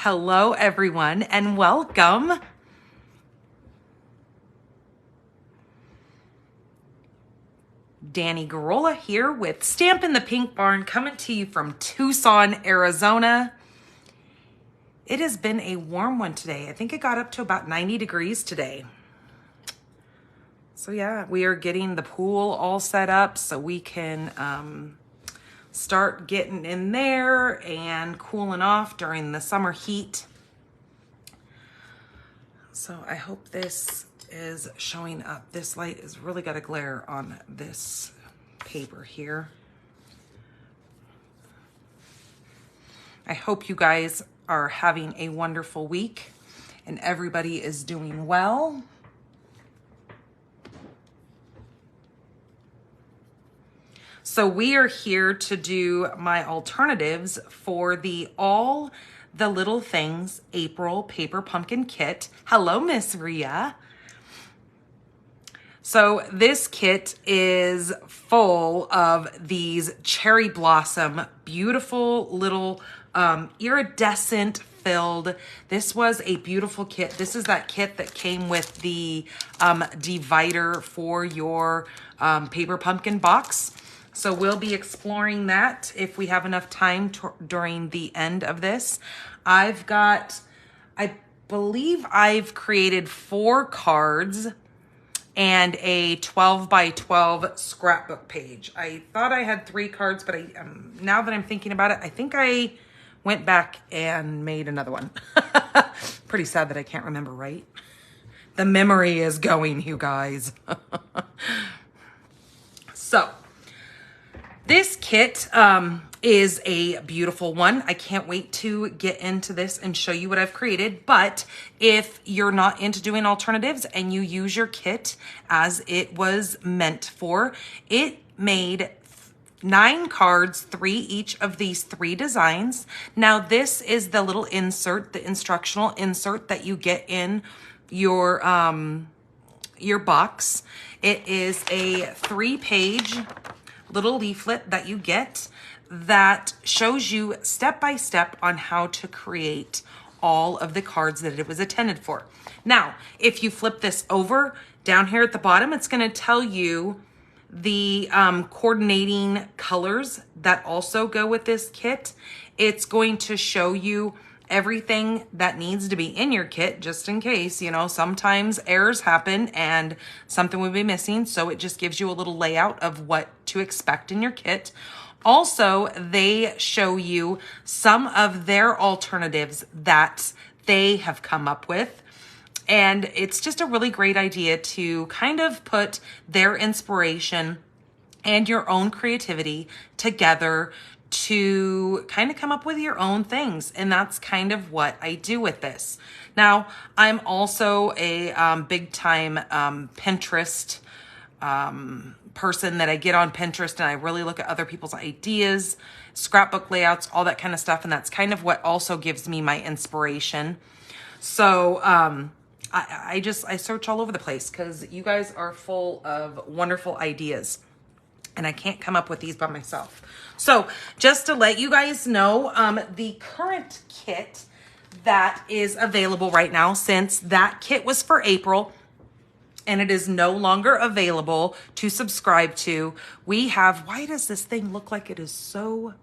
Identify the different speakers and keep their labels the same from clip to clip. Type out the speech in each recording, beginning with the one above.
Speaker 1: Hello, everyone, and welcome. Danny Garola here with Stampin' the Pink Barn, coming to you from Tucson, Arizona. It has been a warm one today. I think it got up to about 90 degrees today. So yeah, we are getting the pool all set up so we can start getting in there and cooling off during the summer heat. So I hope this is showing up. This light is really got a glare on this paper here. I hope you guys are having a wonderful week and everybody is doing well. So we are here to do my alternatives for the All the Little Things April Paper Pumpkin Kit. Hello, Miss Ria. So this kit is full of these cherry blossom, beautiful little iridescent filled. This was a beautiful kit. This is that kit that came with the divider for your paper pumpkin box. So we'll be exploring that if we have enough time during the end of this. I believe I've created 4 cards and a 12 by 12 scrapbook page. I thought I had 3 cards, but now that I'm thinking about it, I think I went back and made another one. Pretty sad that I can't remember, right? The memory is going, you guys. So this kit is a beautiful one. I can't wait to get into this and show you what I've created. But if you're not into doing alternatives and you use your kit as it was meant for, it made 9 cards, 3 each of these 3 designs. Now this is the little insert, the instructional insert that you get in your box. It is a 3-page little leaflet that you get that shows you step by step on how to create all of the cards that it was intended for. Now, if you flip this over, down here at the bottom, it's going to tell you the coordinating colors that also go with this kit. It's going to show you everything that needs to be in your kit, just in case, you know, sometimes errors happen and something would be missing. So it just gives you a little layout of what to expect in your kit. Also, they show you some of their alternatives that they have come up with. And it's just a really great idea to kind of put their inspiration and your own creativity together to kind of come up with your own things. And that's kind of what I do with this. Now, I'm also a big time Pinterest person that I get on Pinterest and I really look at other people's ideas, scrapbook layouts, all that kind of stuff. And that's kind of what also gives me my inspiration. So I search all over the place because you guys are full of wonderful ideas. And I can't come up with these by myself. So just to let you guys know, the current kit that is available right now, since that kit was for April and it is no longer available to subscribe to, we have, why does this thing look like it is so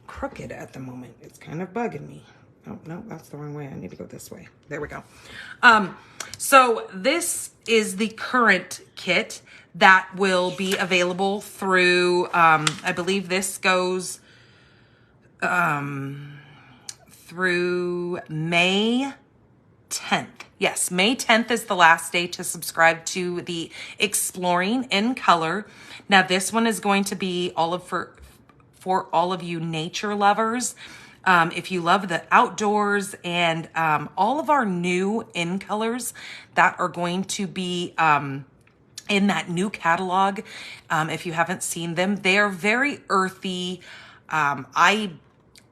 Speaker 1: crooked at the moment? It's kind of bugging me. Oh, no, that's the wrong way. I need to go this way. There we go. So this is the current kit that will be available through, I believe this goes through May 10th. Yes, May 10th is the last day to subscribe to the Exploring in Color. Now this one is going to be for all of you nature lovers. If you love the outdoors and all of our new in colors that are going to be in that new catalog, if you haven't seen them, they are very earthy.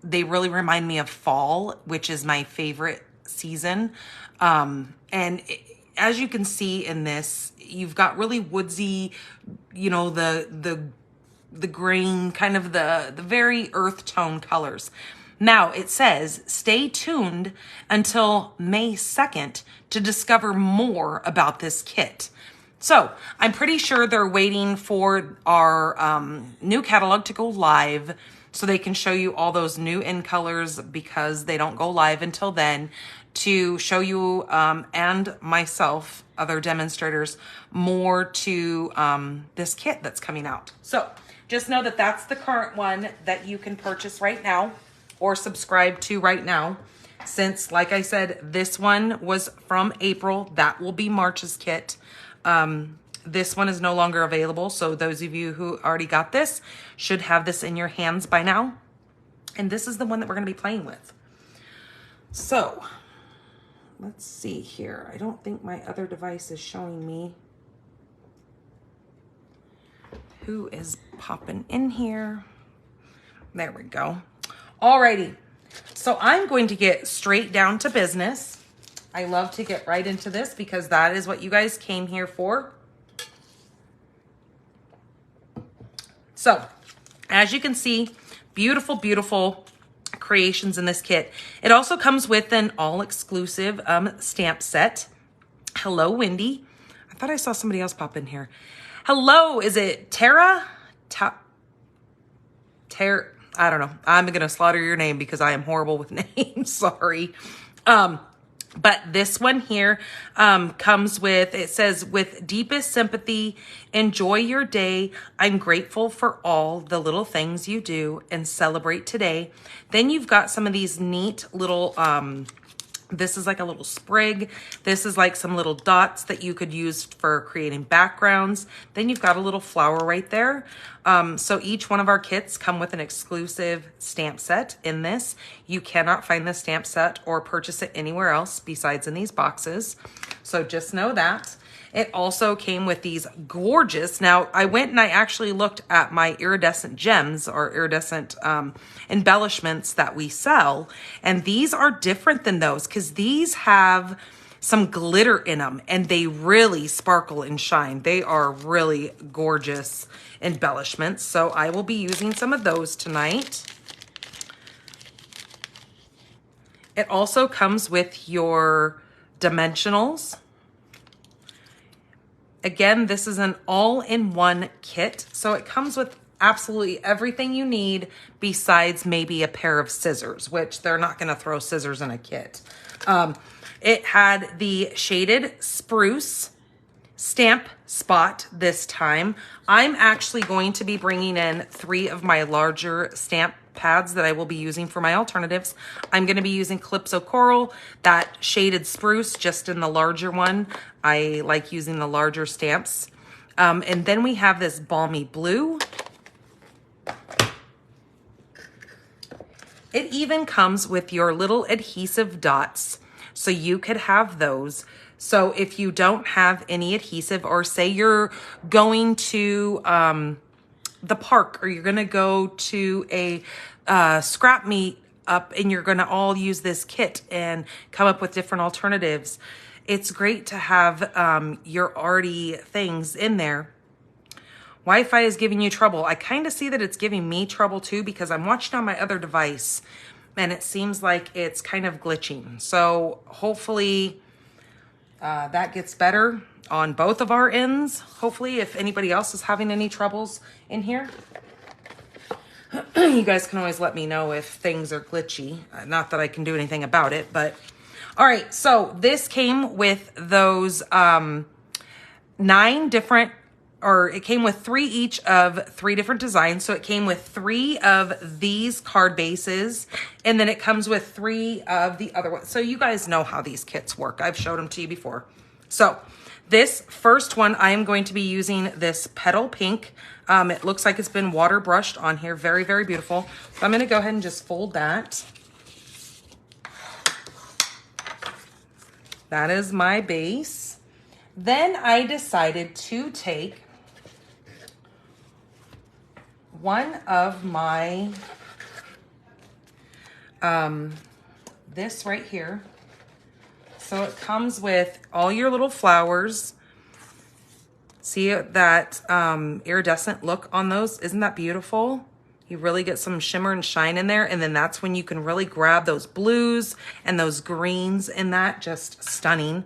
Speaker 1: They really remind me of fall, which is my favorite season. As you can see in this, you've got really woodsy, you know, the green, kind of the very earth tone colors. Now it says, stay tuned until May 2nd to discover more about this kit. So I'm pretty sure they're waiting for our new catalog to go live so they can show you all those new in colors, because they don't go live until then, to show you and myself, other demonstrators, more to this kit that's coming out. So just know that that's the current one that you can purchase right now or subscribe to right now. Since, like I said, this one was from April, that will be March's kit. This one is no longer available, so those of you who already got this should have this in your hands by now. And this is the one that we're going to be playing with. So let's see here. I don't think my other device is showing me who is popping in here. There we go. Alrighty. So I'm going to get straight down to business. I love to get right into this because that is what you guys came here for. So, as you can see, beautiful, beautiful creations in this kit. It also comes with an all-exclusive stamp set. Hello, Wendy. I thought I saw somebody else pop in here. Hello, is it Tara? Tara, I don't know. I'm going to slaughter your name because I am horrible with names. Sorry. But this one here comes with, it says, with deepest sympathy, enjoy your day. I'm grateful for all the little things you do and celebrate today. Then you've got some of these neat little, this is like a little sprig. This is like some little dots that you could use for creating backgrounds. Then you've got a little flower right there. So each one of our kits come with an exclusive stamp set in this. You cannot find the stamp set or purchase it anywhere else besides in these boxes. So just know that. It also came with these gorgeous, now I went and I actually looked at my iridescent gems or iridescent embellishments that we sell. And these are different than those because these have some glitter in them and they really sparkle and shine. They are really gorgeous embellishments. So I will be using some of those tonight. It also comes with your dimensionals. Again, this is an all-in-one kit, so it comes with absolutely everything you need besides maybe a pair of scissors, which they're not going to throw scissors in a kit. It had the shaded spruce stamp spot this time. I'm actually going to be bringing in 3 of my larger stamp pads that I will be using for my alternatives. I'm going to be using Calypso Coral, that shaded spruce, just in the larger one. I like using the larger stamps. And then we have this balmy blue. It even comes with your little adhesive dots, so you could have those. So if you don't have any adhesive, or say you're going to the park, or you're going to go to a scrap meet up and you're going to all use this kit and come up with different alternatives, it's great to have your already things in there. Wi-Fi is giving you trouble. I kind of see that it's giving me trouble too, because I'm watching on my other device and it seems like it's kind of glitching. So hopefully that gets better on both of our ends. Hopefully, if anybody else is having any troubles in here, you guys can always let me know if things are glitchy. Not that I can do anything about it, but all right. So this came with those 9 different, or it came with 3 each of 3 different designs. So it came with 3 of these card bases, and then it comes with 3 of the other ones. So you guys know how these kits work. I've showed them to you before. So this first one, I am going to be using this petal pink. It looks like it's been water brushed on here. Very, very beautiful. So I'm going to go ahead and just fold that. That is my base. Then I decided to take one of my, this right here. So it comes with all your little flowers. See that iridescent look on those? Isn't that beautiful? You really get some shimmer and shine in there, and then that's when you can really grab those blues and those greens in that. Just stunning.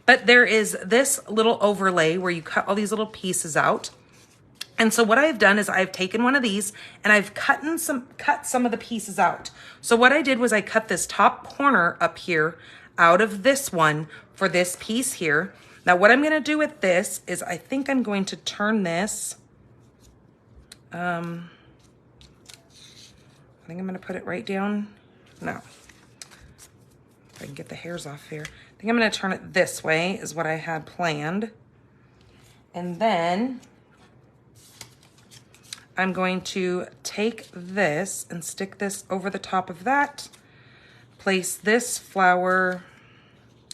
Speaker 1: But there is this little overlay where you cut all these little pieces out. And so what I've done is I've taken one of these and I've cut some of the pieces out. So what I did was I cut this top corner up here out of this one for this piece here. Now what I'm gonna do with this is I think I'm going to turn this, I think I'm gonna put it right down. No, if I can get the hairs off here. I think I'm gonna turn it this way is what I had planned. And then I'm going to take this and stick this over the top of that. Place this flower,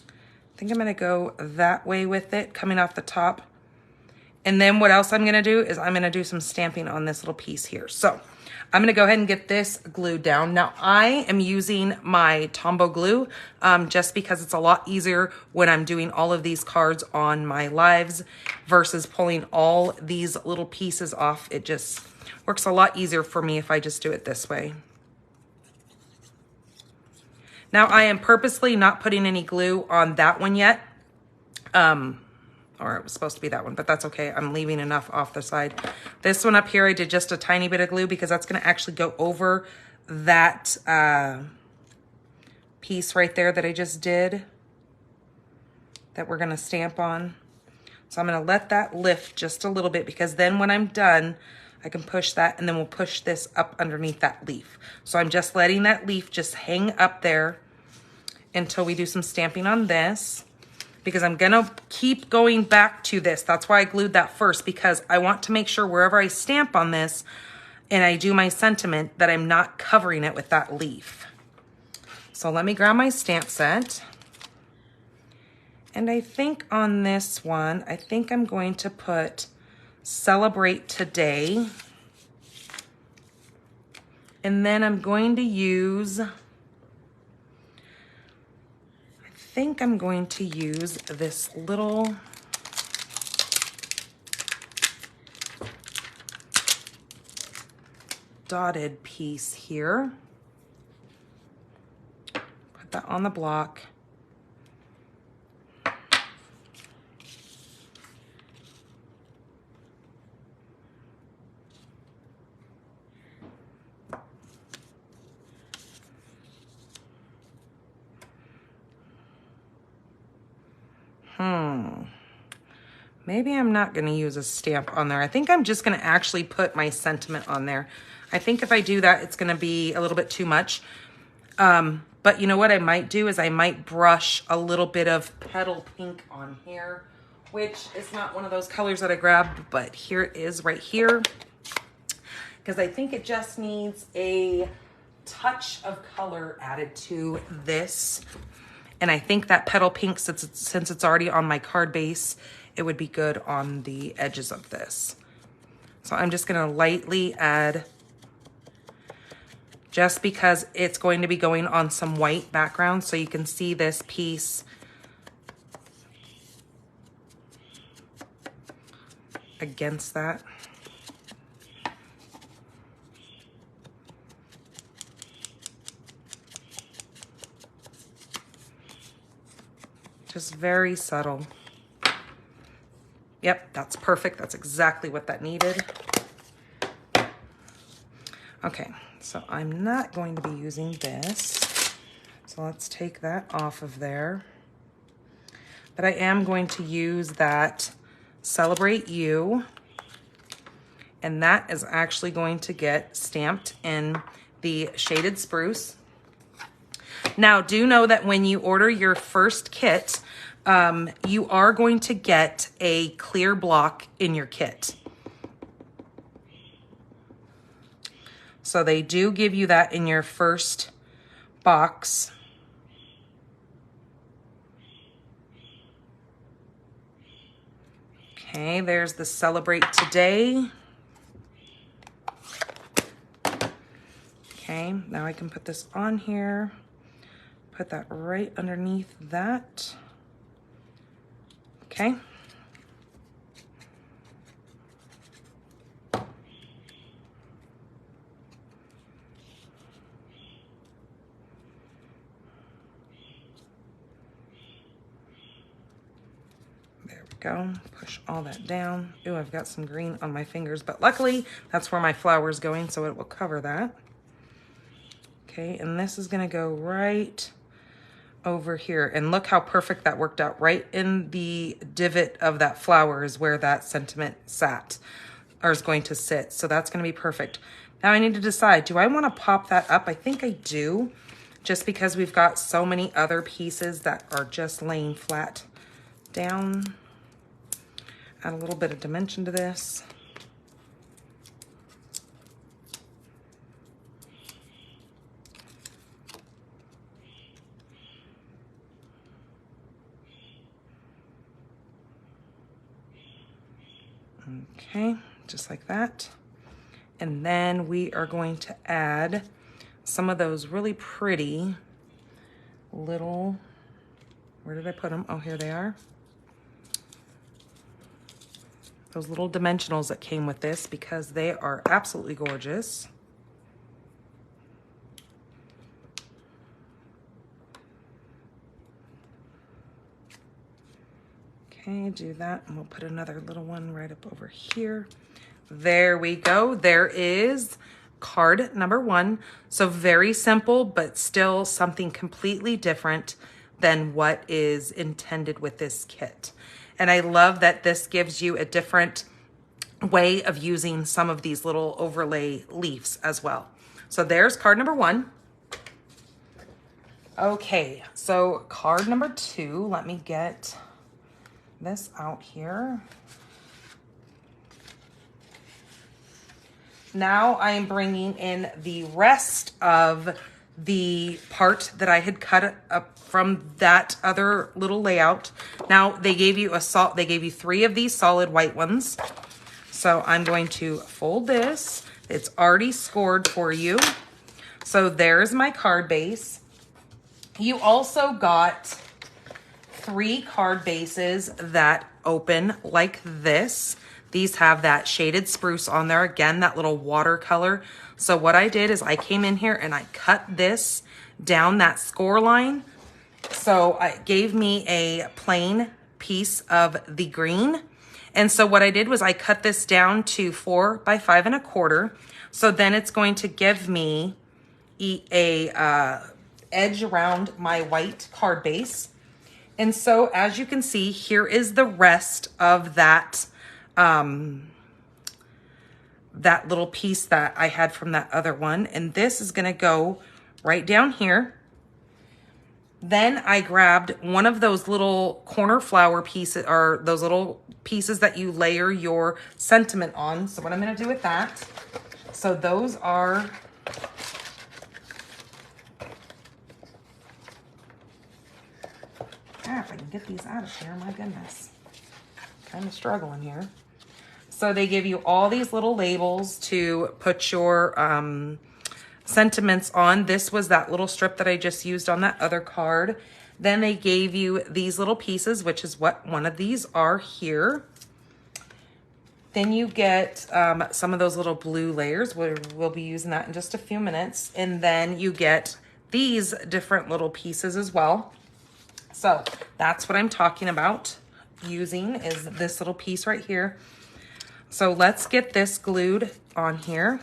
Speaker 1: I think I'm gonna go that way with it, coming off the top. And then what else I'm gonna do is I'm gonna do some stamping on this little piece here. So I'm gonna go ahead and get this glued down. Now I am using my Tombow glue just because it's a lot easier when I'm doing all of these cards on my lives versus pulling all these little pieces off. It just works a lot easier for me if I just do it this way. Now I am purposely not putting any glue on that one yet. Or it was supposed to be that one, but that's okay. I'm leaving enough off the side. This one up here, I did just a tiny bit of glue because that's gonna actually go over that piece right there that I just did that we're gonna stamp on. So I'm gonna let that lift just a little bit because then when I'm done, I can push that and then we'll push this up underneath that leaf. So I'm just letting that leaf just hang up there until we do some stamping on this, because I'm gonna keep going back to this. That's why I glued that first, because I want to make sure wherever I stamp on this and I do my sentiment that I'm not covering it with that leaf. So let me grab my stamp set. And I think on this one, I think I'm going to put Celebrate Today. And then I'm going to use, I think I'm going to use this little dotted piece here. Put that on the block. Maybe I'm not going to use a stamp on there. I think I'm just going to actually put my sentiment on there. I think if I do that, it's going to be a little bit too much. But you know what I might do is I might brush a little bit of petal pink on here, which is not one of those colors that I grabbed, but here it is right here. Because I think it just needs a touch of color added to this. And I think that petal pink, since it's already on my card base, it would be good on the edges of this. So I'm just gonna lightly add, just because it's going to be going on some white background, so you can see this piece against that. Just very subtle. Yep, that's perfect. That's exactly what that needed. Okay, so I'm not going to be using this. So let's take that off of there. But I am going to use that Celebrate You. And that is actually going to get stamped in the shaded spruce. Now, do know that when you order your first kit, you are going to get a clear block in your kit. So they do give you that in your first box. Okay, there's the Celebrate Today. Okay, now I can put this on here. Put that right underneath that. Okay. go. Push all that down. Ooh, I've got some green on my fingers, but luckily that's where my flower is going, so it will cover that. Okay, and this is gonna go right over here. And look how perfect that worked out. Right in the divot of that flower is where that sentiment sat, or is going to sit. So that's gonna be perfect. Now I need to decide, do I wanna pop that up? I think I do, just because we've got so many other pieces that are just laying flat down. Add a little bit of dimension to this. Okay, just like that. And then we are going to add some of those really pretty little, where did I put them? Oh, here they are. Those little dimensionals that came with this, because they are absolutely gorgeous. Okay, do that, and we'll put another little one right up over here. There we go. There is card number 1. So very simple, but still something completely different than what is intended with this kit. And I love that this gives you a different way of using some of these little overlay leaves as well. So there's card number 1. Okay, so card number 2, let me get this out here. Now I am bringing in the rest of the part that I had cut up from that other little layout. Now they gave you they gave you 3 of these solid white ones. So I'm going to fold this. It's already scored for you. So there's my card base. You also got 3 card bases that open like this. These have that shaded spruce on there. Again, that little watercolor. So what I did is I came in here and I cut this down that score line. So it gave me a plain piece of the green. And so what I did was I cut this down to 4 by 5 1/4. So then it's going to give me a edge around my white card base. And so as you can see, here is the rest of that that little piece that I had from that other one. And this is gonna go right down here. Then I grabbed one of those little corner flower pieces, or those little pieces that you layer your sentiment on. So what I'm gonna do with that, so those are, if I can get these out of here, my goodness. Kind of struggling here. So they give you all these little labels to put your sentiments on. This was that little strip that I just used on that other card. Then they gave you these little pieces, which is what one of these are here. Then you get some of those little blue layers. We'll be using that in just a few minutes. And then you get these different little pieces as well. So that's what I'm talking about using, is this little piece right here. So let's get this glued on here.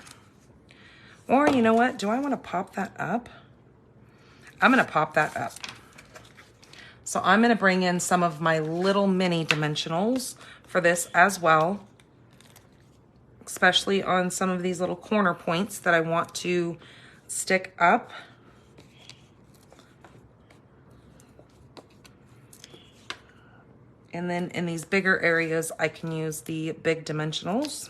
Speaker 1: Or you know what? Do I want to pop that up? I'm going to pop that up. So I'm going to bring in some of my little mini dimensionals for this as well, especially on some of these little corner points that I want to stick up. And then in these bigger areas, I can use the big dimensionals.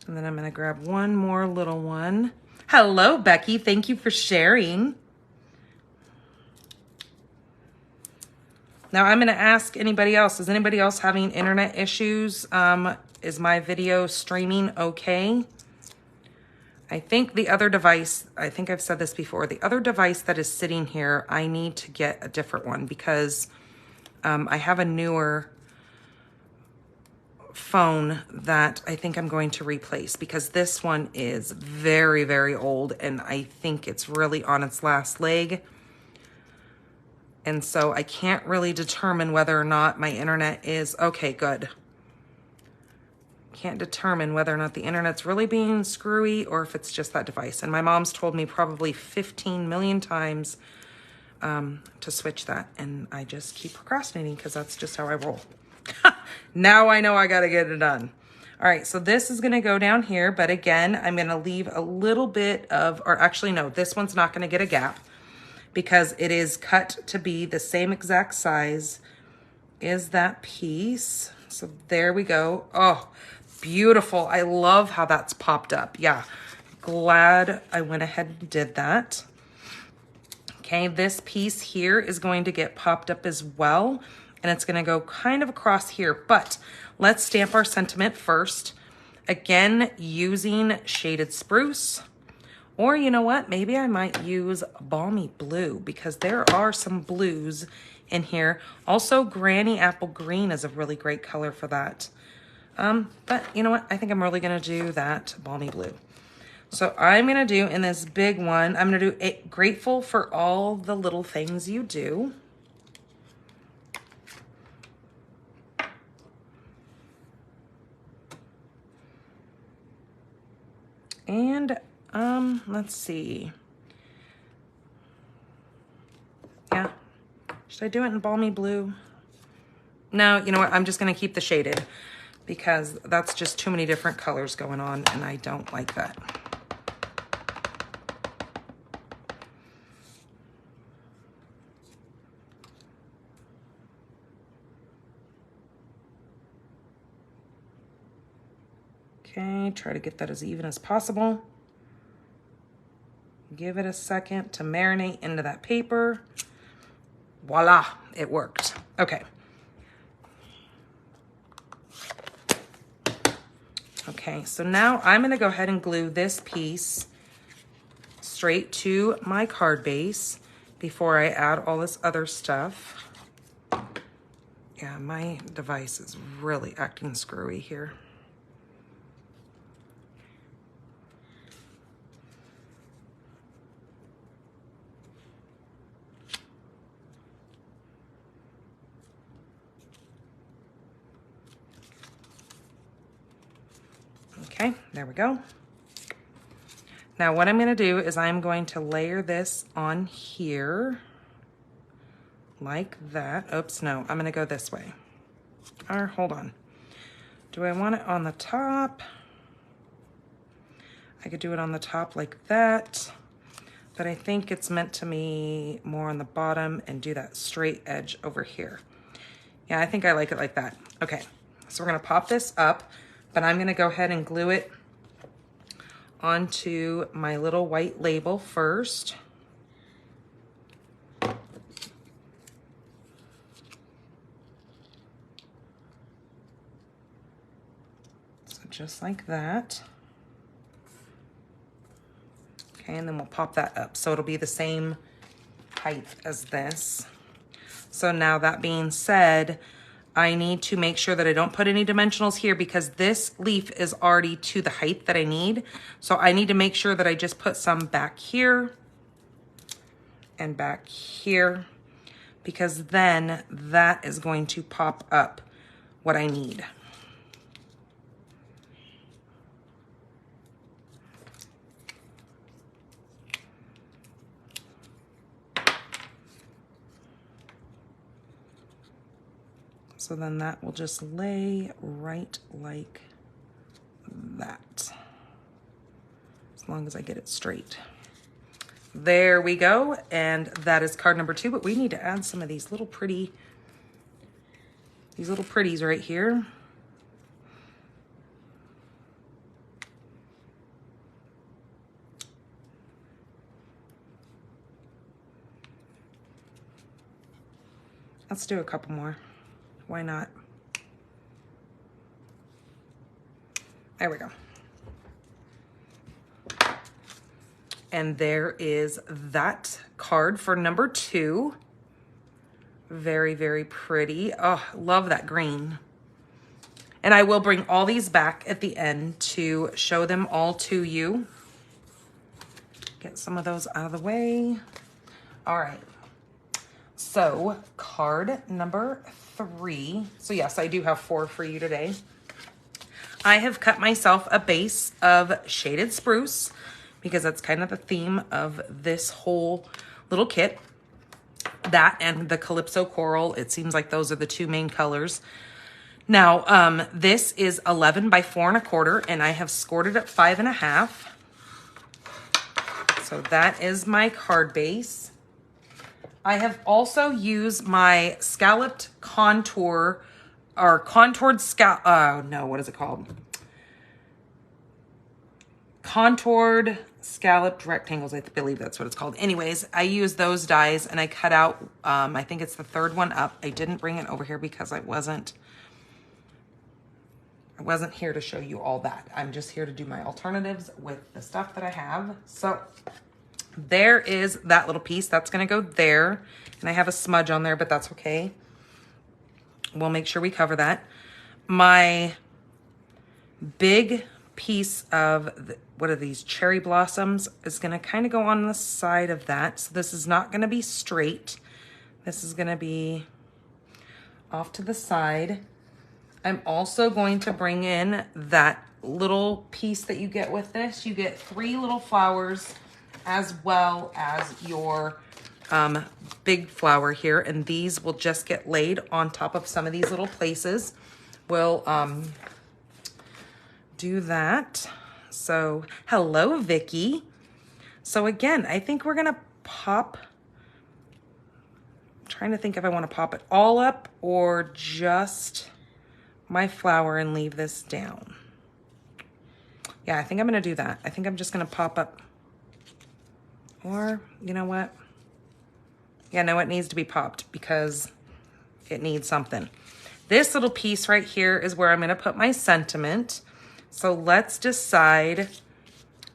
Speaker 1: And then I'm gonna grab one more little one. Hello, Becky, thank you for sharing. Now I'm gonna ask anybody else, is anybody else having internet issues? Is my video streaming okay? I think the other device, I think I've said this before, the other device that is sitting here, I need to get a different one because I have a newer phone that I think I'm going to replace because this one is very, very old and I think it's really on its last leg. And so I can't really determine whether or not my internet is, okay, good. Can't determine whether or not the internet's really being screwy or if it's just that device. And my mom's told me probably 15 million times to switch that. And I just keep procrastinating because that's just how I roll. Now I know I got to get it done. All right, so this is going to go down here. But again, I'm going to leave a little bit of, or actually no, this one's not going to get a gap because it is cut to be the same exact size as that piece. So there we go. Oh, beautiful. I love how that's popped up. Yeah, glad I went ahead and did that. Okay, this piece here is going to get popped up as well, and it's going to go kind of across here, but let's stamp our sentiment first. Again, using shaded spruce, or you know what? Maybe I might use balmy blue because there are some blues in here. Also, granny apple green is a really great color for that. But you know what? I think I'm really going to do that balmy blue. So I'm going to do in this big one, I'm going to do grateful for all the little things you do. And let's see. Yeah. Should I do it in balmy blue? No, you know what? I'm just going to keep the shaded because that's just too many different colors going on and I don't like that. Okay, try to get that as even as possible. Give it a second to marinate into that paper. Voila, it worked. Okay. Okay, so now I'm gonna go ahead and glue this piece straight to my card base before I add all this other stuff. Yeah, my device is really acting screwy here. Okay, there we go. Now what I'm going to do is I'm going to layer this on here like that. Oops, no, I'm going to go this way. Or hold on. Do I want it on the top? I could do it on the top like that, but I think it's meant to be more on the bottom and do that straight edge over here. Yeah, I think I like it like that. Okay, so we're going to pop this up. But I'm going to go ahead and glue it onto my little white label first. So just like that. Okay, and then we'll pop that up. So it'll be the same height as this. So now that being said, I need to make sure that I don't put any dimensionals here because this leaf is already to the height that I need. So I need to make sure that I just put some back here and back here because then that is going to pop up what I need. So then that will just lay right like that, as long as I get it straight. There we go, and that is card number 2, but we need to add some of these little pretties right here. Let's do a couple more. Why not? There we go. And there is that card for number 2. Very, very pretty. Oh, love that green. And I will bring all these back at the end to show them all to you. Get some of those out of the way. All right. So card number 3. So yes, I do have 4 for you today. I have cut myself a base of shaded spruce because that's kind of the theme of this whole little kit. That and the Calypso Coral. It seems like those are the 2 main colors. Now, this is 11 by 4 1/4, and I have scored it at 5 1/2. So that is my card base. I have also used my scalloped contour, or contoured what is it called? Contoured scalloped rectangles, I believe that's what it's called. Anyways, I used those dies and I cut out, I think it's the 3rd one up. I didn't bring it over here because I wasn't here to show you all that. I'm just here to do my alternatives with the stuff that I have. So there is that little piece. That's going to go there. And I have a smudge on there, but that's okay. We'll make sure we cover that. My big piece of, what are these, cherry blossoms, is going to kind of go on the side of that. So this is not going to be straight. This is going to be off to the side. I'm also going to bring in that little piece that you get with this. You get 3 little flowers as well as your big flower here. And these will just get laid on top of some of these little places. We'll do that. So hello, Vicky. So again, I think we're gonna pop, I'm trying to think if I want to pop it all up or just my flower and leave this down. Yeah, I think I'm gonna do that. I think I'm just gonna pop up, or you know what? Yeah, no, it needs to be popped because it needs something. This little piece right here is where I'm gonna put my sentiment. So let's decide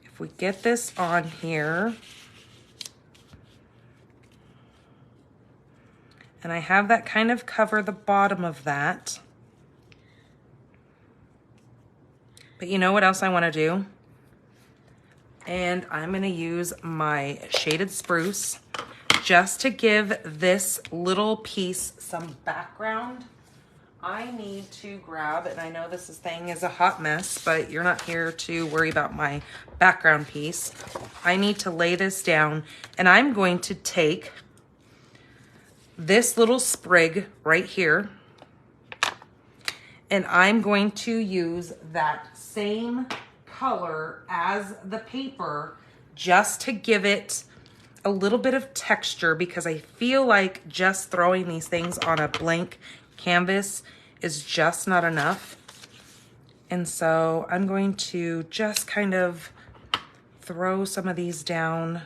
Speaker 1: if we get this on here. And I have that kind of cover the bottom of that. But you know what else I want to do? And I'm going to use my shaded spruce just to give this little piece some background. I need to grab, and I know this thing is a hot mess, but you're not here to worry about my background piece. I need to lay this down, and I'm going to take this little sprig right here, and I'm going to use that same color as the paper just to give it a little bit of texture, because I feel like just throwing these things on a blank canvas is just not enough. And so I'm going to just kind of throw some of these down.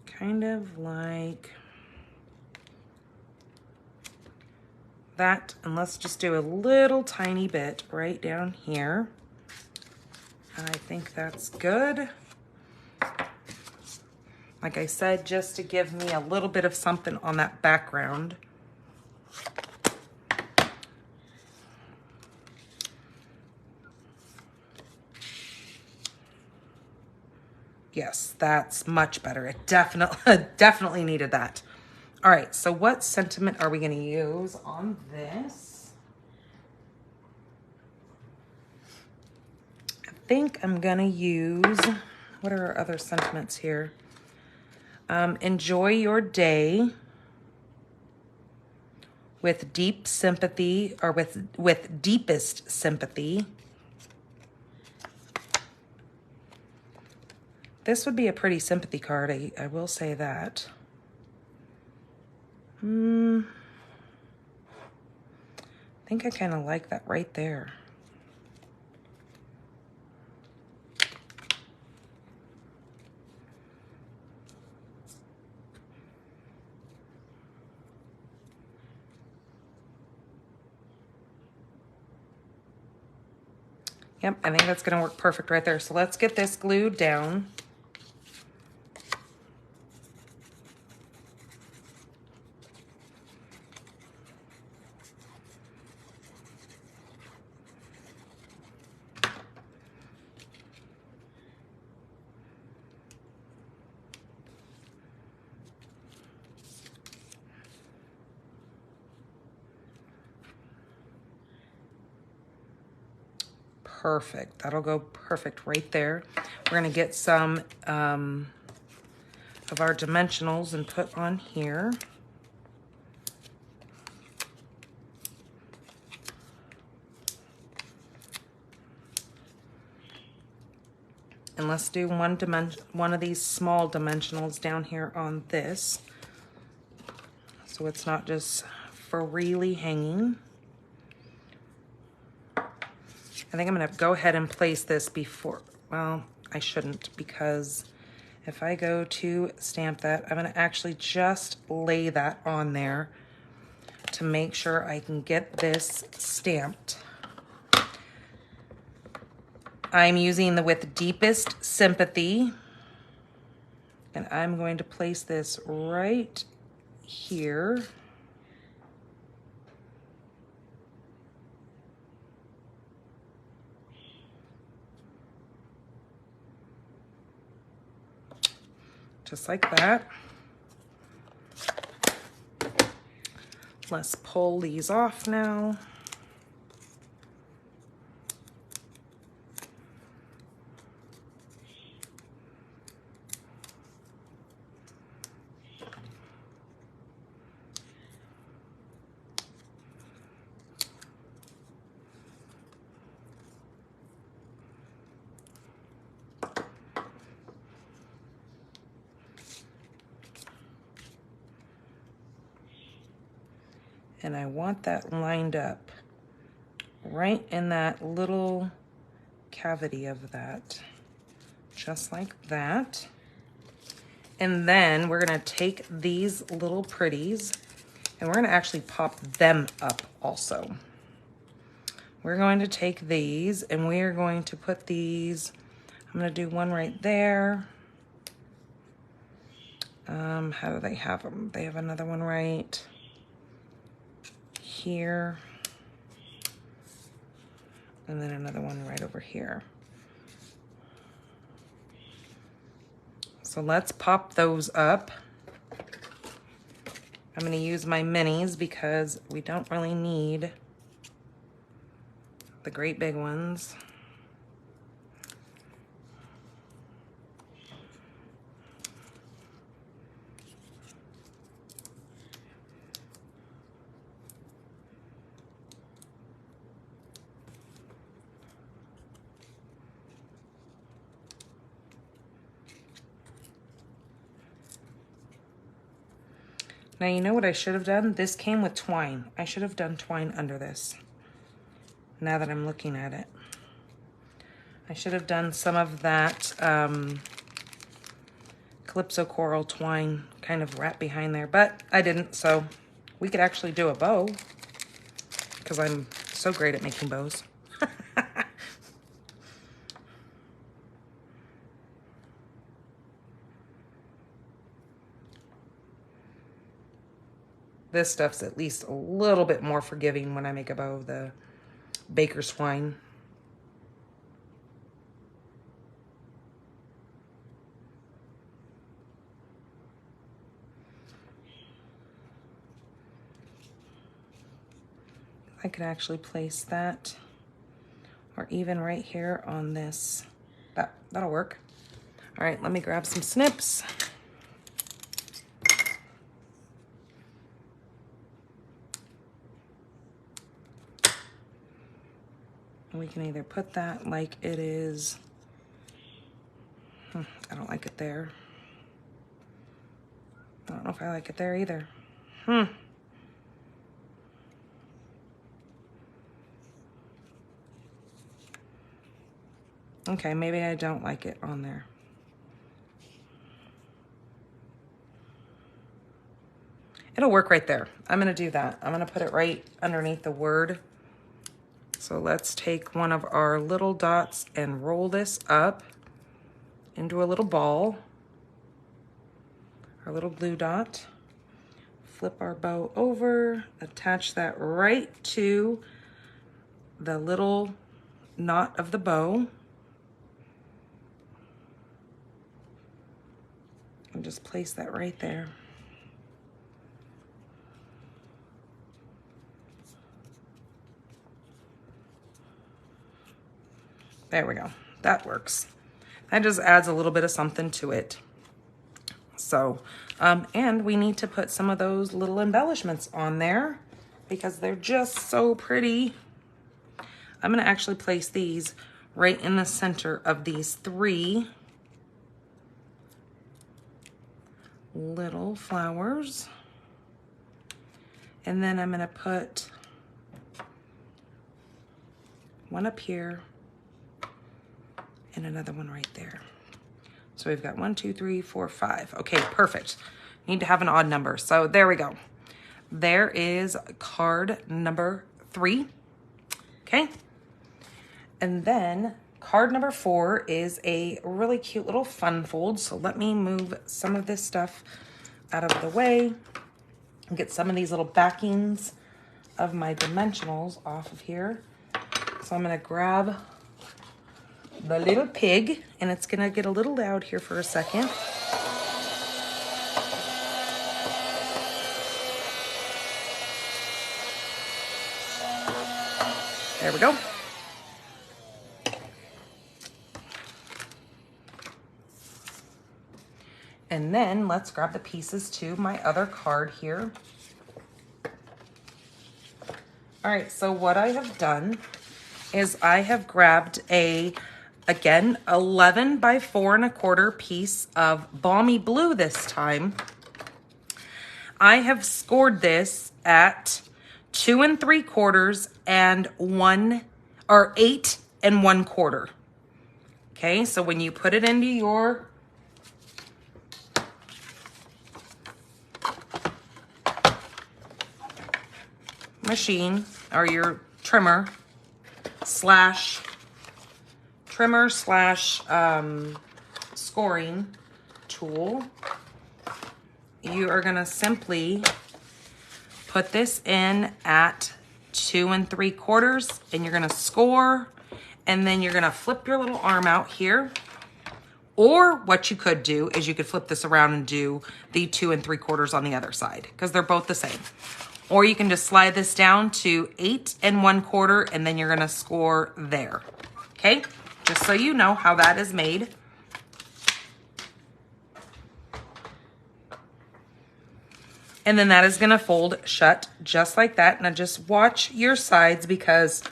Speaker 1: Kind of like that, and let's just do a little tiny bit right down here. I think that's good. Like I said, just to give me a little bit of something on that background. Yes, that's much better. It definitely needed that. All right, so what sentiment are we going to use on this? I think I'm going to use, what are our other sentiments here? Enjoy your day with deep sympathy, or with deepest sympathy. This would be a pretty sympathy card, I will say that. I think I kind of like that right there. Yep, I think that's gonna work perfect right there. So let's get this glued down. Perfect. That'll go perfect right there. We're going to get some of our dimensionals and put on here. And let's do one of these small dimensionals down here on this, so it's not just freely hanging. I think I'm gonna go ahead and place this before, well, I shouldn't, because if I go to stamp that, I'm gonna actually just lay that on there to make sure I can get this stamped. I'm using the With Deepest Sympathy, and I'm going to place this right here. Just like that. Let's pull these off now. And I want that lined up right in that little cavity of that, just like that. And then we're gonna take these little pretties and we're gonna actually pop them up also. We're going to take these and we are going to put these, I'm gonna do one right there. How do they have them? They have another one right here. And then another one right over here. So let's pop those up. I'm gonna use my minis because we don't really need the great big ones. Now, you know what I should have done? This came with twine. I should have done twine under this, now that I'm looking at it. I should have done some of that Calypso coral twine kind of wrap behind there, but I didn't, so we could actually do a bow because I'm so great at making bows. This stuff's at least a little bit more forgiving when I make a bow of the baker's twine. I could actually place that, or even right here on this. That'll work. All right, let me grab some snips. We can either put that like it is. I don't like it there. I don't know if I like it there either. Okay, maybe I don't like it on there. It'll work right there. I'm gonna do that. I'm gonna put it right underneath the word So let's take one of our little dots and roll this up into a little ball, our little glue dot. Flip our bow over, attach that right to the little knot of the bow. And just place that right there. There we go. That works. That just adds a little bit of something to it. So, and we need to put some of those little embellishments on there because they're just so pretty. I'm gonna actually place these right in the center of these 3 little flowers. And then I'm gonna put one up here and another one right there. So we've got 1, 2, 3, 4, 5. Okay, perfect. Need to have an odd number. So there we go. There is card number 3. Okay. And then card number 4 is a really cute little fun fold. So let me move some of this stuff out of the way and get some of these little backings of my dimensionals off of here. So I'm gonna grab the little pig, and it's gonna get a little loud here for a second. There we go. And then let's grab the pieces to my other card here. All right, so what I have done is I have grabbed again, 11 by 4 1/4 piece of balmy blue this time. I have scored this at 2 3/4 and 8 1/4. Okay, so when you put it into your machine or your trimmer slash scoring tool, you are gonna simply put this in at 2 3/4 and you're gonna score, and then you're gonna flip your little arm out here. Or what you could do is you could flip this around and do the 2 3/4 on the other side because they're both the same. Or you can just slide this down to 8 1/4 and then you're gonna score there. Okay? Just so you know how that is made. And then that is gonna fold shut just like that. Now just watch your sides because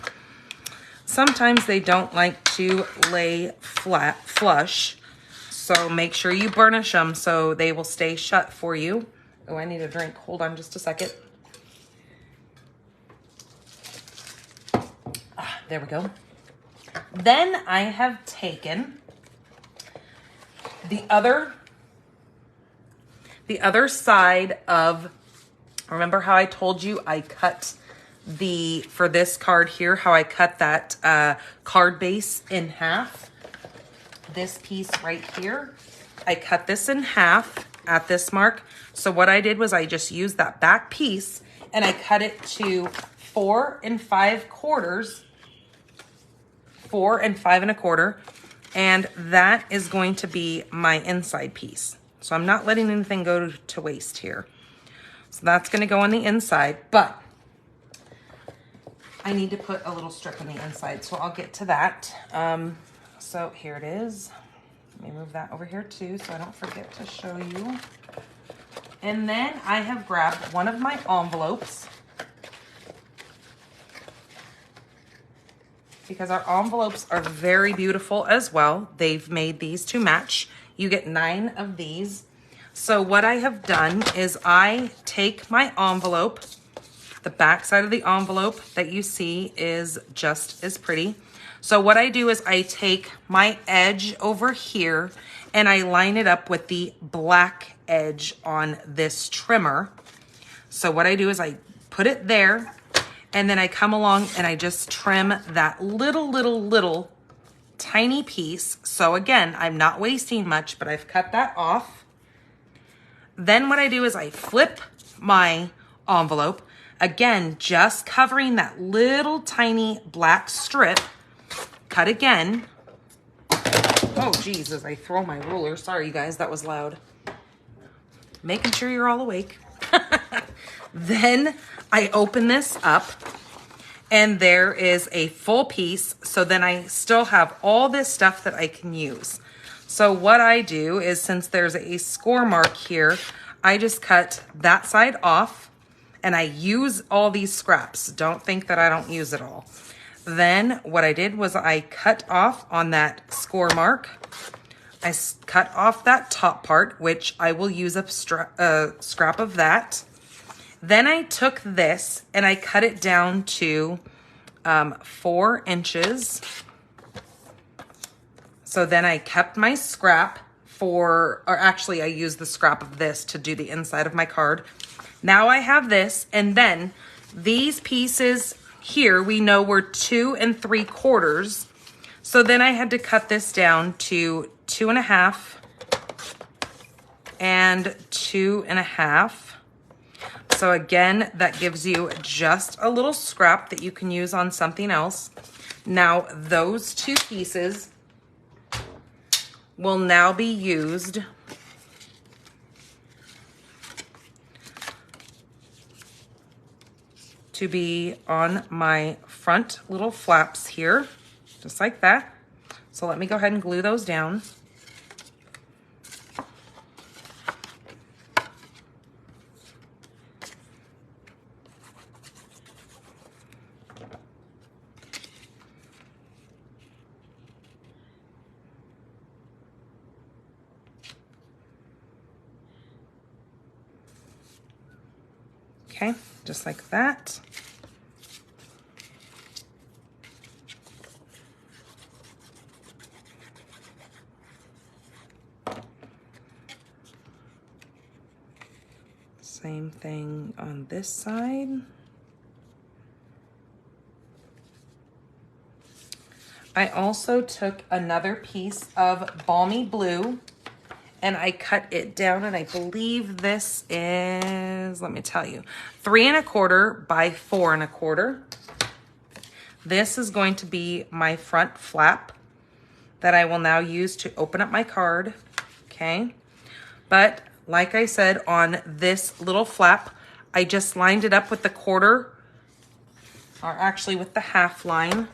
Speaker 1: sometimes they don't like to lay flush. So make sure you burnish them so they will stay shut for you. Oh, I need a drink. Hold on just a second. There we go. Then I have taken the other side of, remember how I told you I cut for this card here, how I cut that card base in half? This piece right here, I cut this in half at this mark. So what I did was I just used that back piece and I cut it to 4 5/4, 4 5 1/4, and that is going to be my inside piece. So I'm not letting anything go to waste here. So that's gonna go on the inside, but I need to put a little strip on the inside, so I'll get to that. So here it is. Let me move that over here too so I don't forget to show you. And then I have grabbed one of my envelopes because our envelopes are very beautiful as well. They've made these to match. You get 9 of these. So what I have done is I take my envelope. The back side of the envelope that you see is just as pretty. So what I do is I take my edge over here and I line it up with the black edge on this trimmer. So what I do is I put it there And then I come along and I just trim that little tiny piece. So again, I'm not wasting much, but I've cut that off. Then what I do is I flip my envelope, again, just covering that little tiny black strip. Cut again. Oh, Jesus, I throw my ruler. Sorry, you guys, that was loud. Making sure you're all awake. Then I open this up and there is a full piece. So then I still have all this stuff that I can use. So what I do is, since there's a score mark here, I just cut that side off and I use all these scraps. Don't think that I don't use it all. Then what I did was I cut off on that score mark. I cut off that top part, which I will use a scrap of that. Then I took this and I cut it down to 4 inches. So then I kept my scrap or actually I used the scrap of this to do the inside of my card. Now I have this, and then these pieces here we know were 2 3/4. So then I had to cut this down to 2 1/2 and 2 1/2. So again, that gives you just a little scrap that you can use on something else. Now those 2 pieces will now be used to be on my front little flaps here, just like that. So let me go ahead and glue those down. Okay, just like that. Same thing on this side. I also took another piece of balmy blue and I cut it down, and I believe this is, let me tell you, 3 1/4 by 4 1/4. This is going to be my front flap that I will now use to open up my card, okay? But like I said, on this little flap, I just lined it up with the 1/4, or actually with the half line.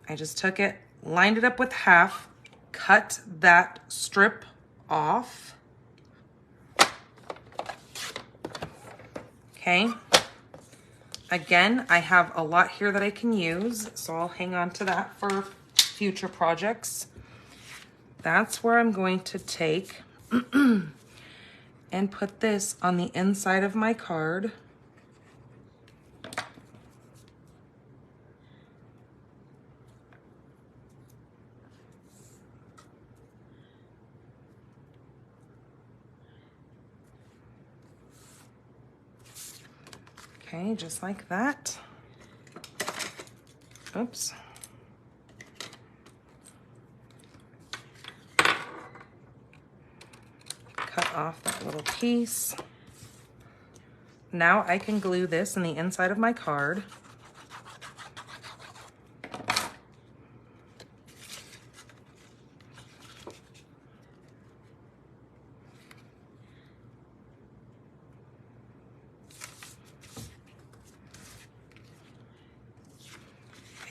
Speaker 1: I just took it, lined it up with half, cut that strip off. Okay. Again, I have a lot here that I can use, so I'll hang on to that for future projects. That's where I'm going to take and put this on the inside of my card. Okay, just like that. Oops. Cut off that little piece. Now I can glue this in the inside of my card.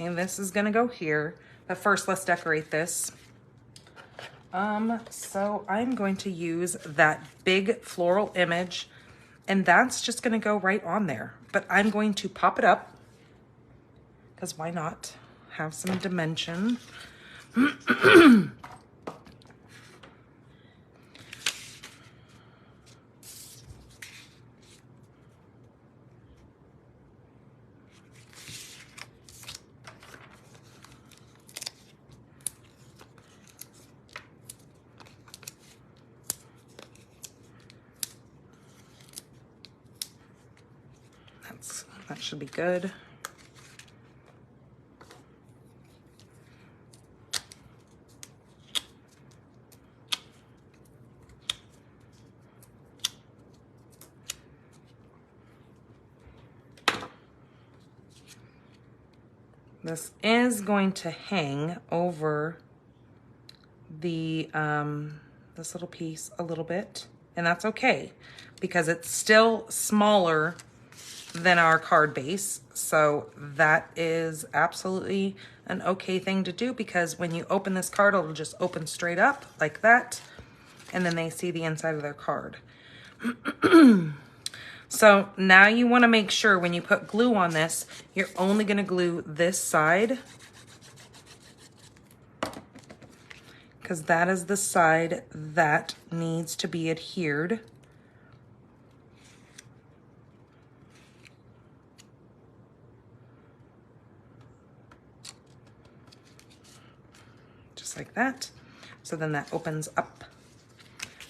Speaker 1: And this is gonna go here. But first, let's decorate this. So I'm going to use that big floral image, and that's just gonna go right on there. But I'm going to pop it up, because why not? Have some dimension. That should be good. This is going to hang over the this little piece a little bit, and that's okay because it's still smaller than our card base. So that is absolutely an okay thing to do, because when you open this card, it'll just open straight up like that, and then they see the inside of their card. So now you want to make sure when you put glue on this, you're only going to glue this side, because that is the side that needs to be adhered. Just like that. So then that opens up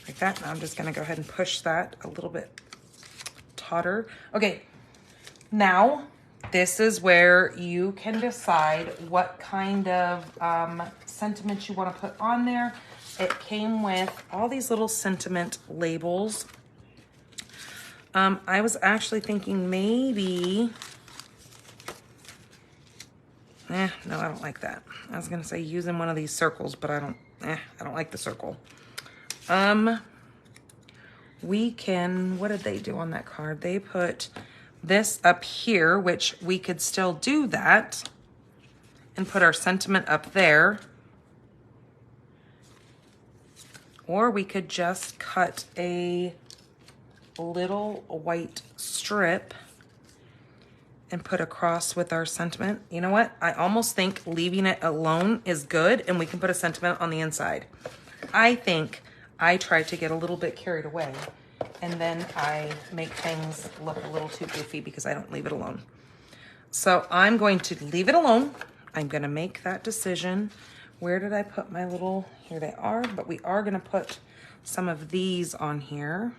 Speaker 1: like that. Now I'm just going to go ahead and push that a little bit tauter. Okay, now this is where you can decide what kind of sentiment you want to put on there. It came with all these little sentiment labels. I was actually thinking maybe, no, I don't like that. I was gonna say using one of these circles, but I don't like the circle. We can, what did they do on that card? They put this up here, which we could still do that and put our sentiment up there. Or we could just cut a little white strip and put across with our sentiment. You know what? I almost think leaving it alone is good, and we can put a sentiment on the inside. I think I tried to get a little bit carried away, and then I make things look a little too goofy because I don't leave it alone. So I'm going to leave it alone. I'm going to make that decision. Where did I put my little, here they are, but we are going to put some of these on here.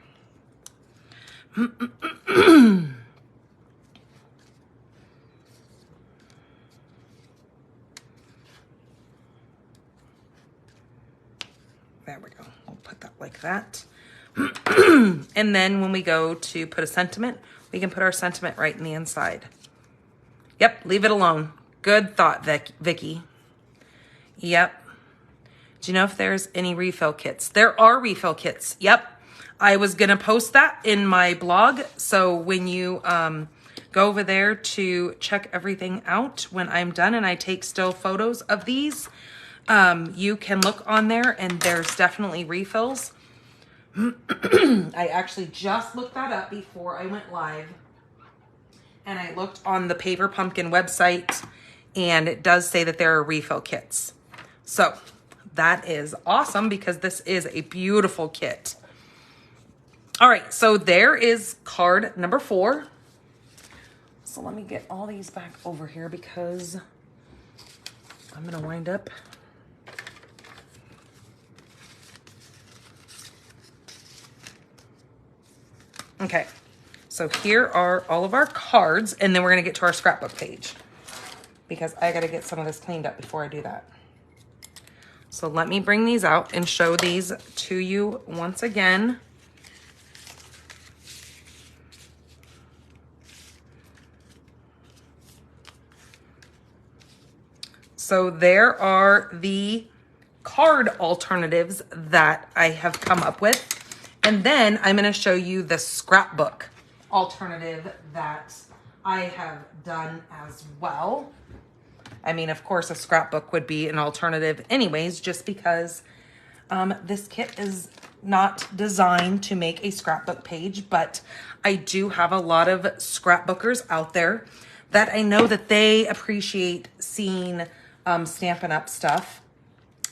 Speaker 1: There we go. We'll put that like that. And then when we go to put a sentiment, we can put our sentiment right in the inside. Yep, leave it alone. Good thought, Vicky. Yep. Do you know if there's any refill kits? There are refill kits. Yep. I was going to post that in my blog. So when you go over there to check everything out when I'm done and I take still photos of these, you can look on there and there's definitely refills. I actually just looked that up before I went live, and I looked on the Paper Pumpkin website, and it does say that there are refill kits. So that is awesome because this is a beautiful kit. All right, so there is card number 4. So let me get all these back over here because I'm gonna wind up. Okay, so here are all of our cards, and then we're gonna get to our scrapbook page because I gotta get some of this cleaned up before I do that. So let me bring these out and show these to you once again. So there are the card alternatives that I have come up with. And then I'm going to show you the scrapbook alternative that I have done as well. I mean, of course, a scrapbook would be an alternative anyways, just because this kit is not designed to make a scrapbook page, but I do have a lot of scrapbookers out there that I know that they appreciate seeing Stampin' Up! Stuff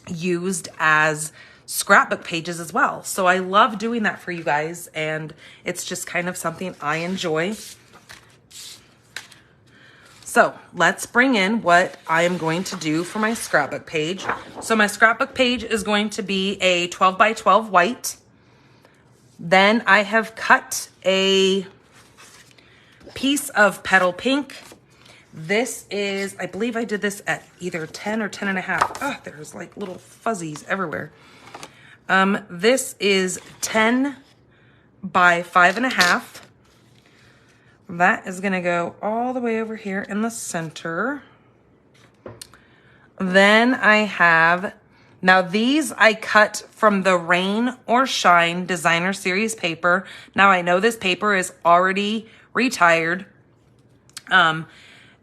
Speaker 1: used as scrapbook pages as well. So I love doing that for you guys, and it's just kind of something I enjoy. So let's bring in what I am going to do for my scrapbook page. So my scrapbook page is going to be a 12 by 12 white. Then I have cut a piece of petal pink. This is, I believe I did this at either 10 or 10 and a half. Oh, there's like little fuzzies everywhere. This is 10 by 5.5. That is gonna go all the way over here in the center. Then I have, now these I cut from the Rain or Shine Designer Series paper. Now I know this paper is already retired.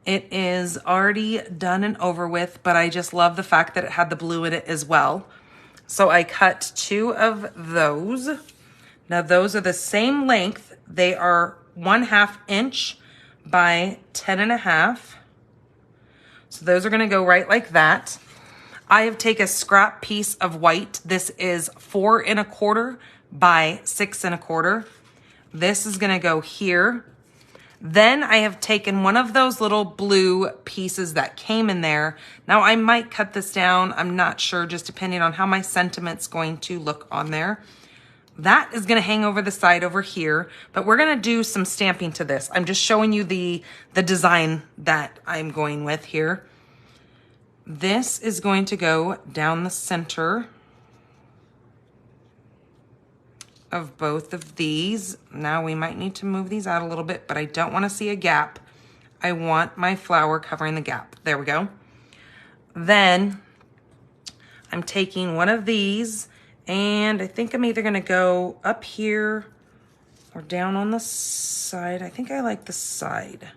Speaker 1: It is already done and over with, but I just love the fact that it had the blue in it as well. So I cut 2 of those. Now those are the same length. They are 1/2 inch by 10.5. So those are gonna go right like that. I have taken a scrap piece of white. This is 4 1/4 by 6 1/4. This is gonna go here. Then I have taken one of those little blue pieces that came in there. Now I might cut this down. I'm not sure, just depending on how my sentiment's going to look on there. That is gonna hang over the side over here, but we're gonna do some stamping to this. I'm just showing you the design that I'm going with here. This is going to go down the center of both of these. Now we might need to move these out a little bit, but I don't want to see a gap. I want my flower covering the gap. There we go. Then I'm taking one of these, and I think I'm either going to go up here or down on the side. I think I like the side.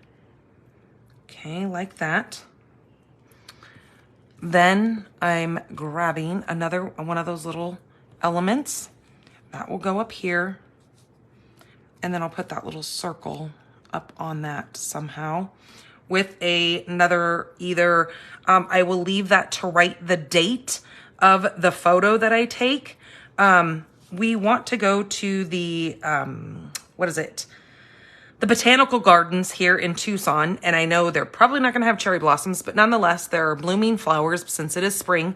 Speaker 1: Okay, like that. Then I'm grabbing another one of those little elements. That will go up here, and then I'll put that little circle up on that somehow with another, either I will leave that to write the date of the photo that I take. We want to go to the, what is it? The botanical gardens here in Tucson, and I know they're probably not going to have cherry blossoms, but nonetheless, there are blooming flowers since it is spring.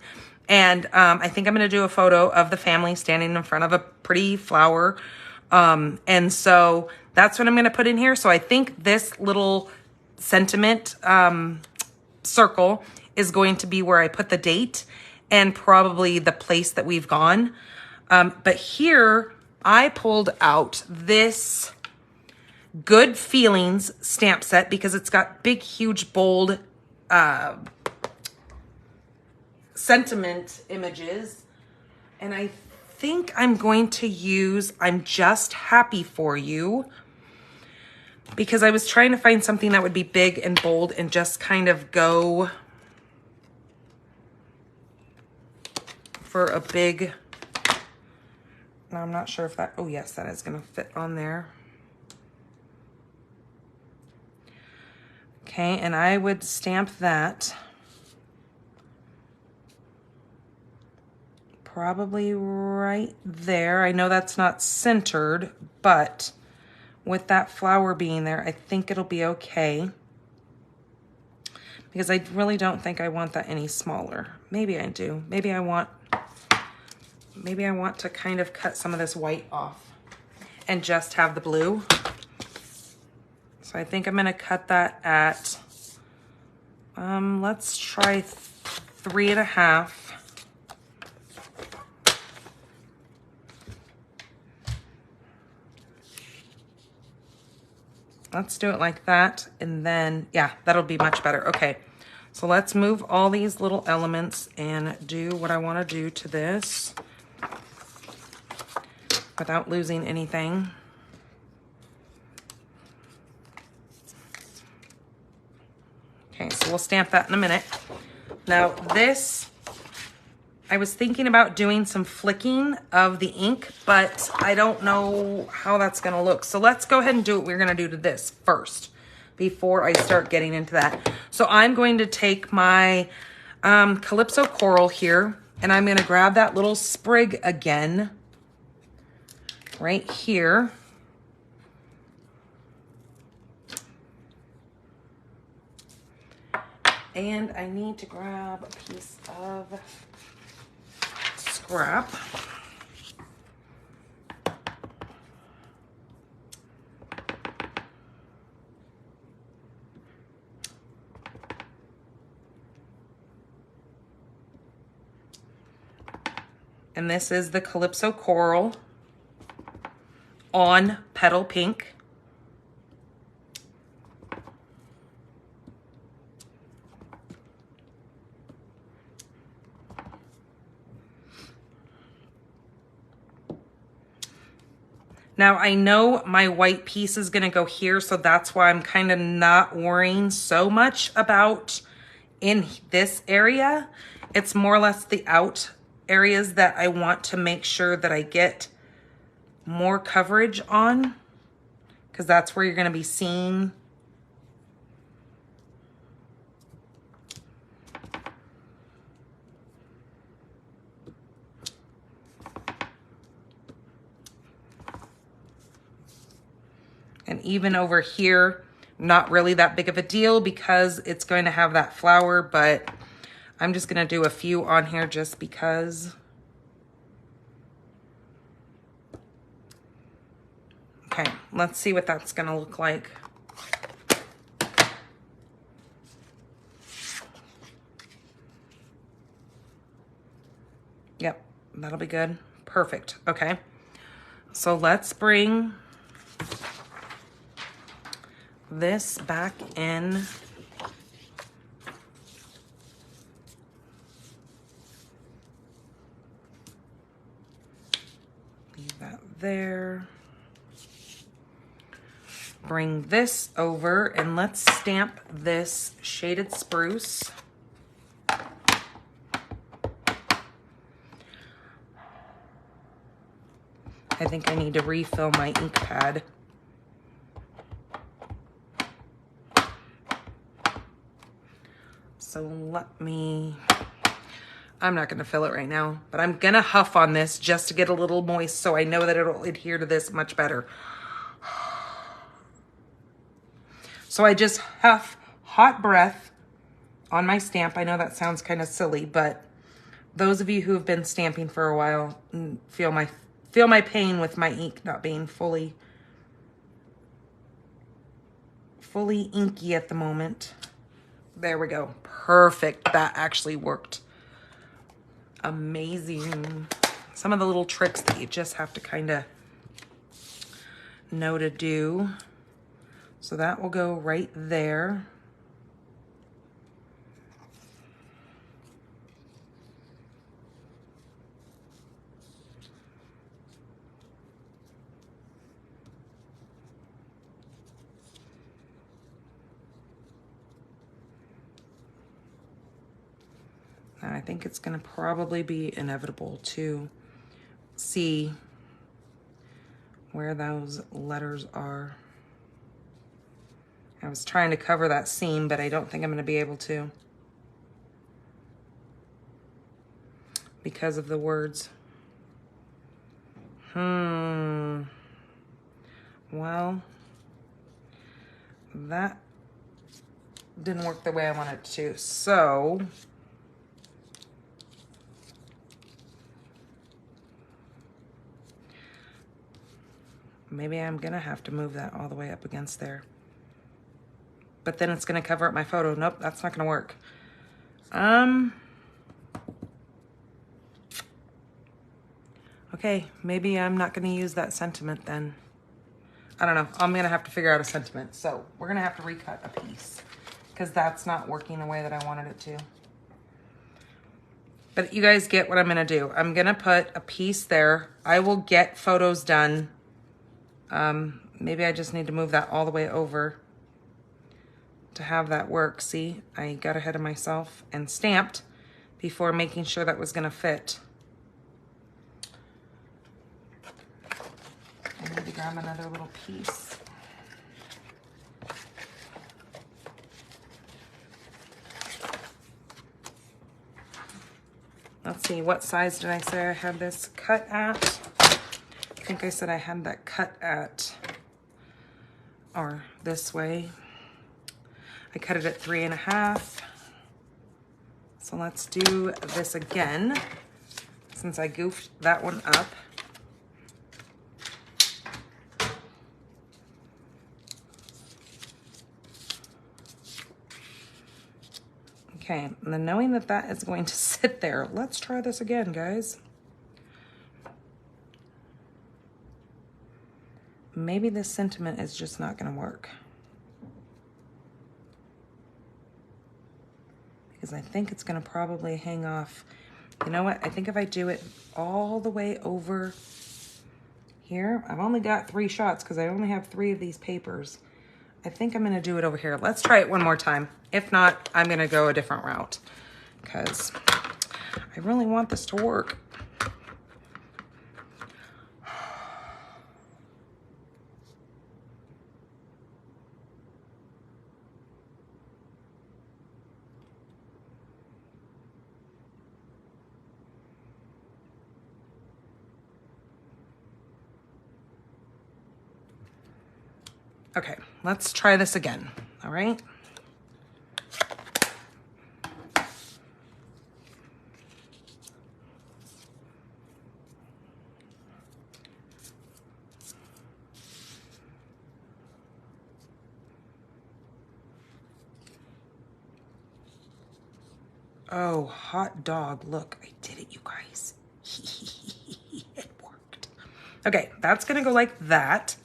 Speaker 1: And I think I'm going to do a photo of the family standing in front of a pretty flower. And so that's what I'm going to put in here. So I think this little sentiment circle is going to be where I put the date and probably the place that we've gone. But here I pulled out this Good Feelings stamp set because it's got big, huge, bold sentiment images, and I think I'm going to use I'm Just Happy For You, because I was trying to find something that would be big and bold and just kind of go for a big, now I'm not sure if that, oh yes, that is going to fit on there. Okay, and I would stamp that probably right there. I know that's not centered, but with that flower being there, I think it'll be okay. Because I really don't think I want that any smaller. Maybe I do. Maybe I want to kind of cut some of this white off and just have the blue. So I think I'm gonna cut that at, let's try 3.5. Let's do it like that, and then, yeah, that'll be much better. Okay, so let's move all these little elements and do what I want to do to this without losing anything. Okay, so we'll stamp that in a minute. Now this, I was thinking about doing some flicking of the ink, but I don't know how that's gonna look. So let's go ahead and do what we're gonna do to this first before I start getting into that. So I'm going to take my Calypso Coral here, and I'm gonna grab that little sprig again, right here. And I need to grab a piece of scrap. And this is the Calypso Coral on Petal Pink. Now I know my white piece is gonna go here, so that's why I'm kind of not worrying so much about in this area. It's more or less the out areas that I want to make sure that I get more coverage on, because that's where you're gonna be seeing and even over here, not really that big of a deal because it's going to have that flower, but I'm just gonna do a few on here just because. Okay, let's see what that's gonna look like. Yep, that'll be good. Perfect, okay. So let's bring this back in. Leave that there. Bring this over and let's stamp this shaded spruce. I think I need to refill my ink pad. So I'm not gonna fill it right now, but I'm gonna huff on this just to get a little moist so I know that it'll adhere to this much better. So I just huff hot breath on my stamp. I know that sounds kind of silly, but those of you who have been stamping for a while feel my pain with my ink not being fully inky at the moment. There we go. Perfect. That actually worked. Amazing. Some of the little tricks that you just have to kind of know to do. So that will go right there. And I think it's going to probably be inevitable to see where those letters are. I was trying to cover that seam, but I don't think I'm going to be able to because of the words. Well, that didn't work the way I wanted it to. So maybe I'm gonna have to move that all the way up against there. But then it's gonna cover up my photo. Nope, that's not gonna work. Okay, maybe I'm not gonna use that sentiment then. I don't know, I'm gonna have to figure out a sentiment. So we're gonna have to recut a piece because that's not working the way that I wanted it to. But you guys get what I'm gonna do. I'm gonna put a piece there. I will get photos done. Maybe I just need to move that all the way over to have that work. See, I got ahead of myself and stamped before making sure that was gonna fit. I need to grab another little piece. Let's see, what size did I say I had this cut at? I think I said I had that cut at, or this way. I cut it at 3.5. So let's do this again, since I goofed that one up. Okay, and then knowing that that is going to sit there, let's try this again, guys. maybe this sentiment is just not gonna work. Because I think it's gonna probably hang off. You know what? I think if I do it all the way over here, I've only got 3 shots because I only have 3 of these papers. I think I'm gonna do it over here. Let's try it one more time. If not, I'm gonna go a different route because I really want this to work. Okay, let's try this again, all right? Oh, hot dog, look, I did it, you guys. It worked. Okay, that's gonna go like that.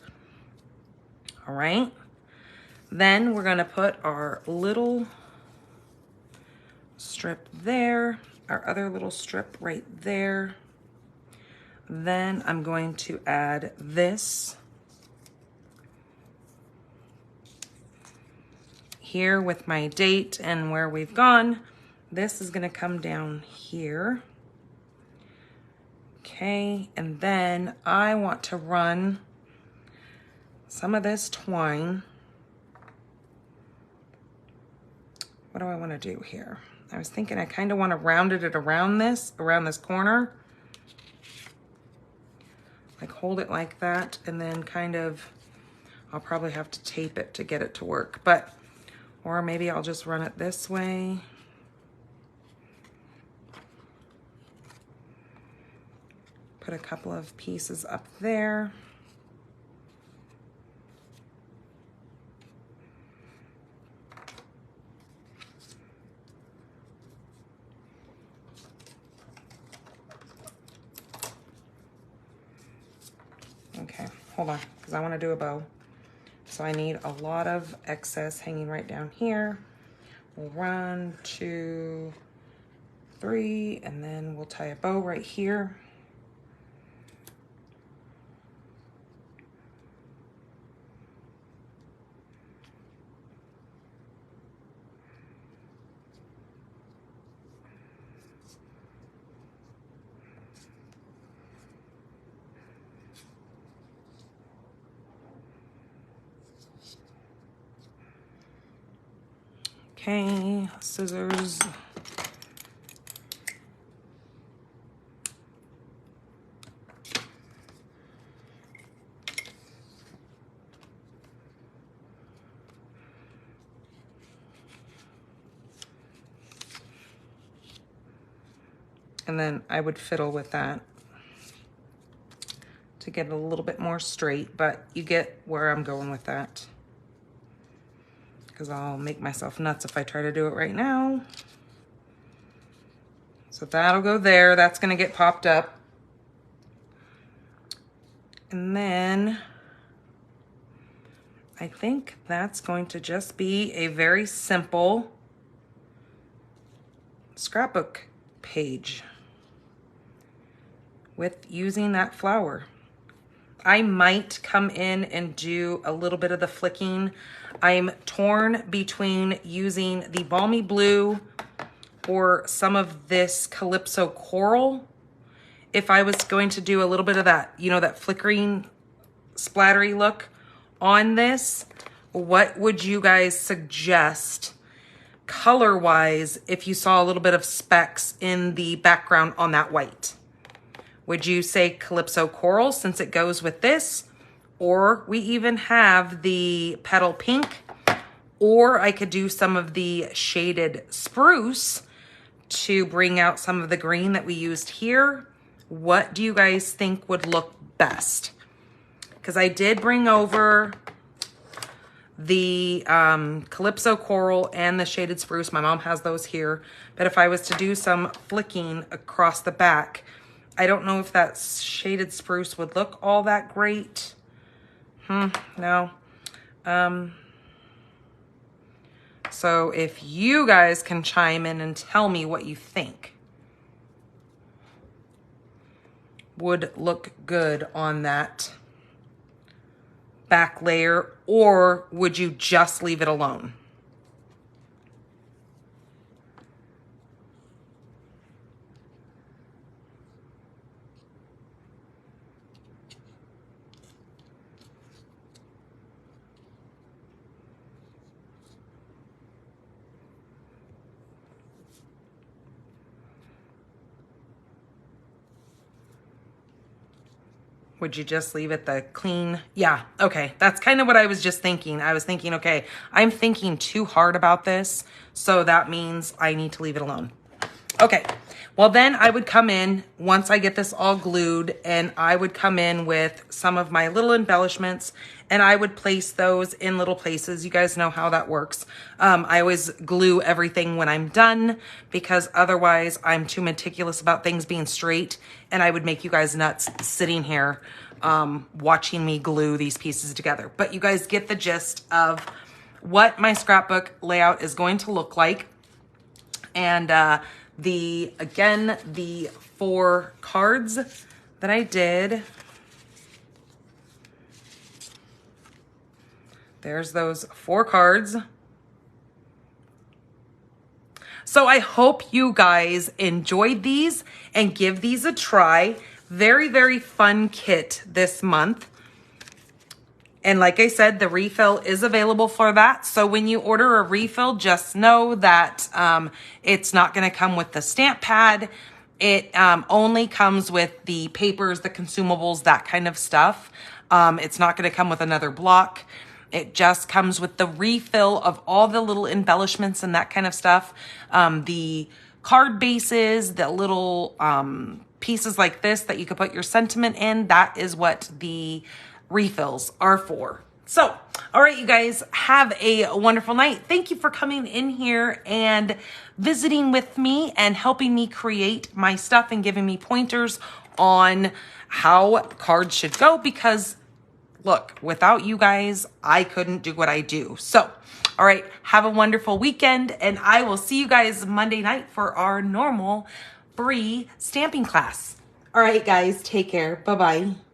Speaker 1: All right, then we're gonna put our little strip there, our other little strip right there. Then I'm going to add this here with my date and where we've gone. This is gonna come down here. Okay, and then I want to run some of this twine. What do I want to do here? I was thinking I kind of want to round it around this corner. Like hold it like that and then kind of, I'll probably have to tape it to get it to work, but, or maybe I'll just run it this way. Put a couple of pieces up there. Okay, hold on, because I want to do a bow. So I need a lot of excess hanging right down here. We'll 1, 2, 3, and then we'll tie a bow right here. Okay, scissors. And then I would fiddle with that to get it a little bit more straight, but you get where I'm going with that. Because I'll make myself nuts if I try to do it right now. So that'll go there. That's gonna get popped up. And then I think that's going to just be a very simple scrapbook page with using that flower. I might come in and do a little bit of the flicking. I'm torn between using the balmy blue or some of this Calypso coral. If I was going to do a little bit of that, you know, that flickering splattery look on this, what would you guys suggest color-wise if you saw a little bit of specks in the background on that white? Would you say Calypso coral since it goes with this? Or we even have the petal pink, or I could do some of the shaded spruce to bring out some of the green that we used here. What do you guys think would look best? Because I did bring over the Calypso coral and the shaded spruce. My mom has those here. But if I was to do some flicking across the back, I don't know if that shaded spruce would look all that great. No. So if you guys can chime in and tell me what you think would look good on that back layer, or would you just leave it alone? Would you just leave it the clean? Yeah, okay. That's kind of what I was just thinking. I was thinking, okay, I'm thinking too hard about this, so that means I need to leave it alone. Okay, well then I would come in, once I get this all glued, and I would come in with some of my little embellishments, and I would place those in little places. You guys know how that works. I always glue everything when I'm done, because otherwise I'm too meticulous about things being straight, and I would make you guys nuts sitting here watching me glue these pieces together. But you guys get the gist of what my scrapbook layout is going to look like. And the 4 cards that I did, there's those 4 cards. So I hope you guys enjoyed these and give these a try. Very, very fun kit this month. And like I said, the refill is available for that. So when you order a refill, just know that it's not going to come with the stamp pad. It only comes with the papers, the consumables, that kind of stuff. It's not going to come with another block. It just comes with the refill of all the little embellishments and that kind of stuff. The card bases, the little pieces like this that you could put your sentiment in, that is what the refills are for. So, all right, you guys, have a wonderful night. Thank you for coming in here and visiting with me and helping me create my stuff and giving me pointers on how cards should go, because look, without you guys, I couldn't do what I do. So, all right, have a wonderful weekend, and I will see you guys Monday night for our normal free stamping class. All right, guys, take care. Bye-bye.